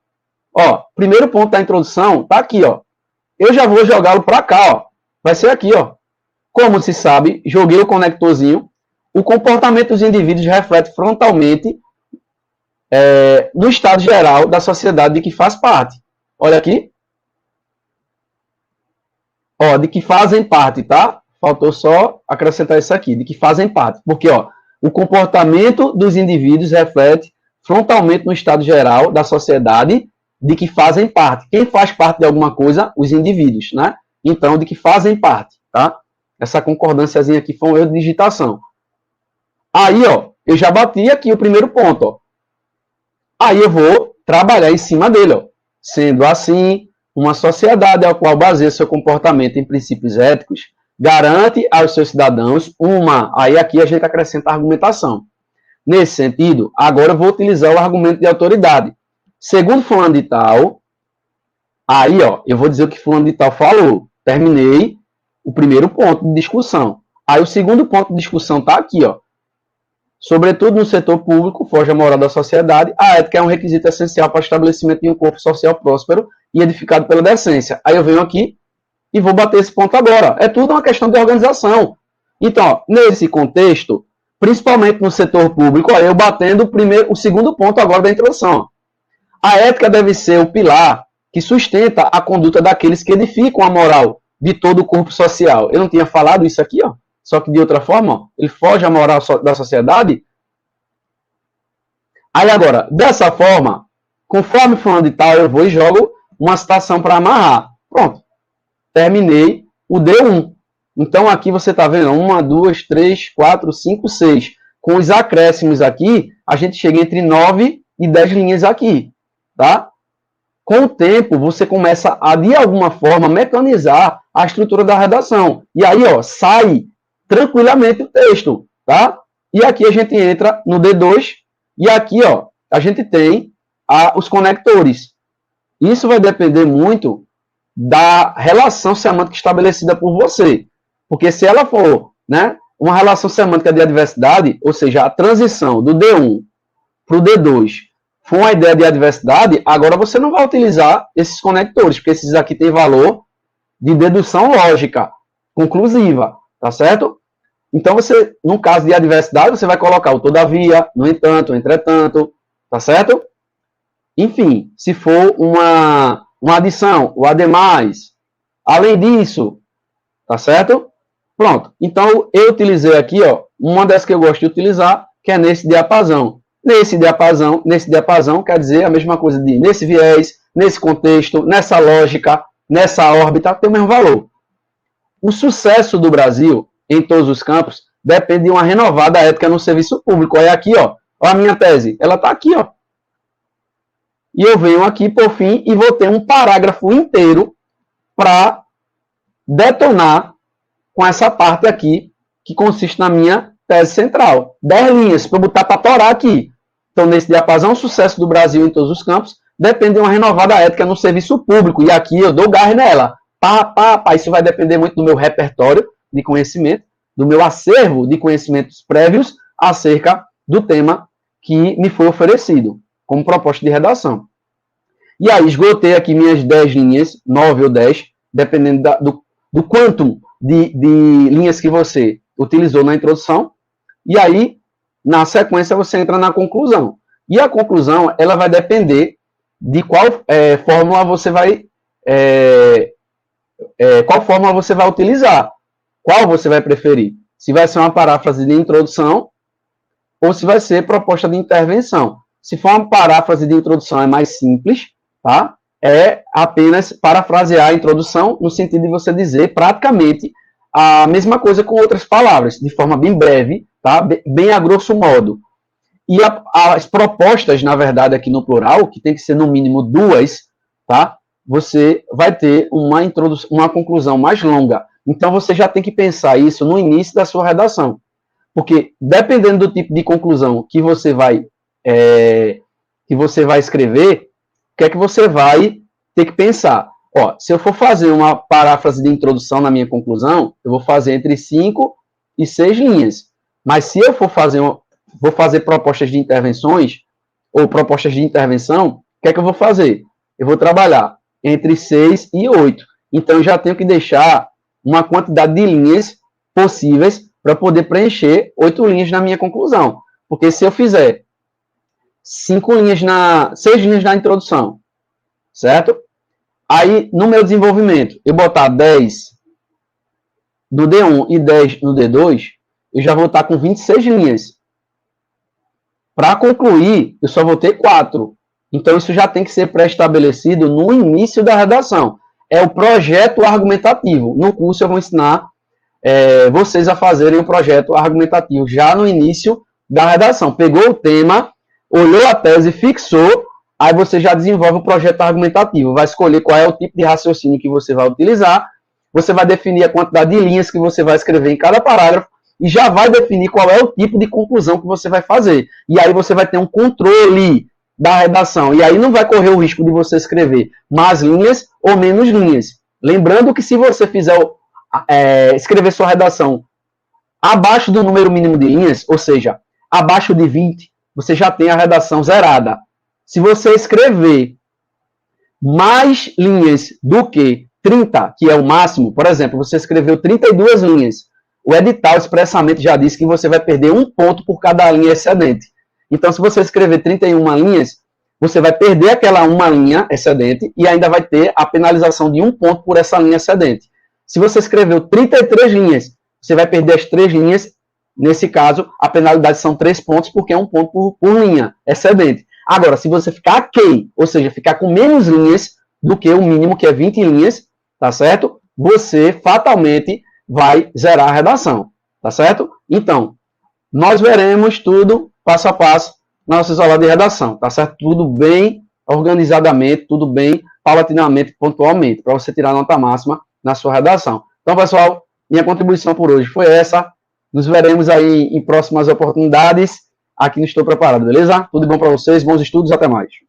Ó, primeiro ponto da introdução tá aqui, ó. Eu já vou jogá-lo para cá, ó. Vai ser aqui, ó. Como se sabe, joguei o conectorzinho. O comportamento dos indivíduos reflete frontalmente no estado geral da sociedade de que faz parte. Olha aqui. Ó, de que fazem parte, tá? Faltou só acrescentar isso aqui, de que fazem parte. Porque, ó, o comportamento dos indivíduos reflete frontalmente no estado geral da sociedade de que fazem parte. Quem faz parte de alguma coisa? Os indivíduos, né? Então, de que fazem parte, tá? Essa concordânciazinha aqui foi um erro de digitação. Aí, ó, eu já bati aqui o primeiro ponto, ó. Aí eu vou trabalhar em cima dele, ó. Sendo assim, uma sociedade a qual baseia seu comportamento em princípios éticos garante aos seus cidadãos aí aqui a gente acrescenta a argumentação, Nesse sentido, agora eu vou utilizar o argumento de autoridade. Segundo fulano de tal, aí, ó, eu vou dizer o que fulano de tal falou. Terminei o primeiro ponto de discussão. Aí o segundo ponto de discussão está aqui, ó. Sobretudo no setor público, foge a moral da sociedade, a ética é um requisito essencial para o estabelecimento de um corpo social próspero e edificado pela decência. Aí eu venho aqui e vou bater esse ponto agora. É tudo uma questão de organização. Então, ó, nesse contexto, principalmente no setor público, ó, eu batendo o segundo ponto agora da introdução. Ó. A ética deve ser o pilar que sustenta a conduta daqueles que edificam a moral de todo o corpo social. Eu não tinha falado isso aqui, ó, só que de outra forma, ó, ele foge à moral da sociedade. Aí agora, dessa forma, conforme fulano de tal, eu vou e jogo uma citação para amarrar. Pronto. Terminei o D1. Então aqui você está vendo 1, 2, 3, 4, 5, 6. Com os acréscimos aqui, a gente chega entre 9 e 10 linhas aqui. Tá? Com o tempo, você começa a, de alguma forma, mecanizar a estrutura da redação. E aí, ó, sai tranquilamente o texto. Tá? E aqui a gente entra no D2 e aqui, ó, a gente tem os conectores. Isso vai depender muito da relação semântica estabelecida por você. Porque se ela for, né, uma relação semântica de adversidade, ou seja, a transição do D1 para o D2 for uma ideia de adversidade, agora você não vai utilizar esses conectores, porque esses aqui têm valor de dedução lógica, conclusiva, tá certo? Então, você, no caso de adversidade, você vai colocar o todavia, no entanto, entretanto, tá certo? Enfim, se for uma adição, o ademais, além disso, tá certo? Pronto. Então, eu utilizei aqui, ó, uma das que eu gosto de utilizar, que é nesse diapasão. Nesse diapasão quer dizer a mesma coisa de nesse viés, nesse contexto, nessa lógica, nessa órbita, tem o mesmo valor. O sucesso do Brasil em todos os campos depende de uma renovada ética no serviço público. Olha aqui, ó a minha tese, ela está aqui, ó. E eu venho aqui, por fim, e vou ter um parágrafo inteiro para detonar com essa parte aqui, que consiste na minha tese central. 10 linhas, para botar para torar aqui. Então, nesse diapasão, o sucesso do Brasil em todos os campos depende de uma renovada ética no serviço público. E aqui eu dou gás nela. Isso vai depender muito do meu repertório de conhecimento, do meu acervo de conhecimentos prévios acerca do tema que me foi oferecido como proposta de redação. E aí, esgotei aqui minhas 10 linhas, 9 ou 10, dependendo do quantum de linhas que você utilizou na introdução. E aí, na sequência, você entra na conclusão. E a conclusão, ela vai depender de qual fórmula você vai utilizar. Qual você vai preferir? Se vai ser uma paráfrase de introdução ou se vai ser proposta de intervenção. Se for uma paráfrase de introdução, é mais simples, tá? É apenas parafrasear a introdução no sentido de você dizer praticamente a mesma coisa com outras palavras, de forma bem breve, tá? Bem a grosso modo. E as propostas, na verdade, aqui no plural, que tem que ser no mínimo 2, tá? Você vai ter uma conclusão mais longa. Então, você já tem que pensar isso no início da sua redação. Porque, dependendo do tipo de conclusão que você vai escrever, o que é que você vai ter que pensar? Ó, se eu for fazer uma paráfrase de introdução na minha conclusão, eu vou fazer entre 5 e 6 linhas. Mas se eu for fazer propostas de intervenções, ou propostas de intervenção, o que é que eu vou fazer? Eu vou trabalhar entre 6 e 8. Então, eu já tenho que deixar uma quantidade de linhas possíveis para poder preencher 8 linhas na minha conclusão. Porque se eu fizer 6 linhas na introdução, certo? Aí, no meu desenvolvimento, eu botar 10 no D1 e 10 no D2, eu já vou estar com 26 linhas. Para concluir, eu só vou ter 4. Então, isso já tem que ser pré-estabelecido no início da redação. É o projeto argumentativo. No curso, eu vou ensinar vocês a fazerem o projeto argumentativo já no início da redação. Pegou o tema, olhou a tese, fixou, aí você já desenvolve o projeto argumentativo. Vai escolher qual é o tipo de raciocínio que você vai utilizar, você vai definir a quantidade de linhas que você vai escrever em cada parágrafo, e já vai definir qual é o tipo de conclusão que você vai fazer. E aí você vai ter um controle da redação. E aí não vai correr o risco de você escrever mais linhas ou menos linhas. Lembrando que se você fizer escrever sua redação abaixo do número mínimo de linhas, ou seja, abaixo de 20, você já tem a redação zerada. Se você escrever mais linhas do que 30, que é o máximo, por exemplo, você escreveu 32 linhas, o edital expressamente já disse que você vai perder 1 ponto por cada linha excedente. Então, se você escrever 31 linhas, você vai perder aquela uma linha excedente e ainda vai ter a penalização de 1 ponto por essa linha excedente. Se você escreveu 33 linhas, você vai perder as 3 linhas. Nesse caso, a penalidade são 3 pontos, porque é 1 ponto por linha excedente. Agora, se você ficar aquém, ou seja, ficar com menos linhas do que o mínimo, que é 20 linhas, tá certo? Você fatalmente vai zerar a redação, tá certo? Então, nós veremos tudo passo a passo na nossa isolada de redação, tá certo? Tudo bem organizadamente, tudo bem paulatinamente, pontualmente, para você tirar a nota máxima na sua redação. Então, pessoal, minha contribuição por hoje foi essa. Nos veremos aí em próximas oportunidades. Aqui não estou preparado, beleza? Tudo bom para vocês, bons estudos, até mais.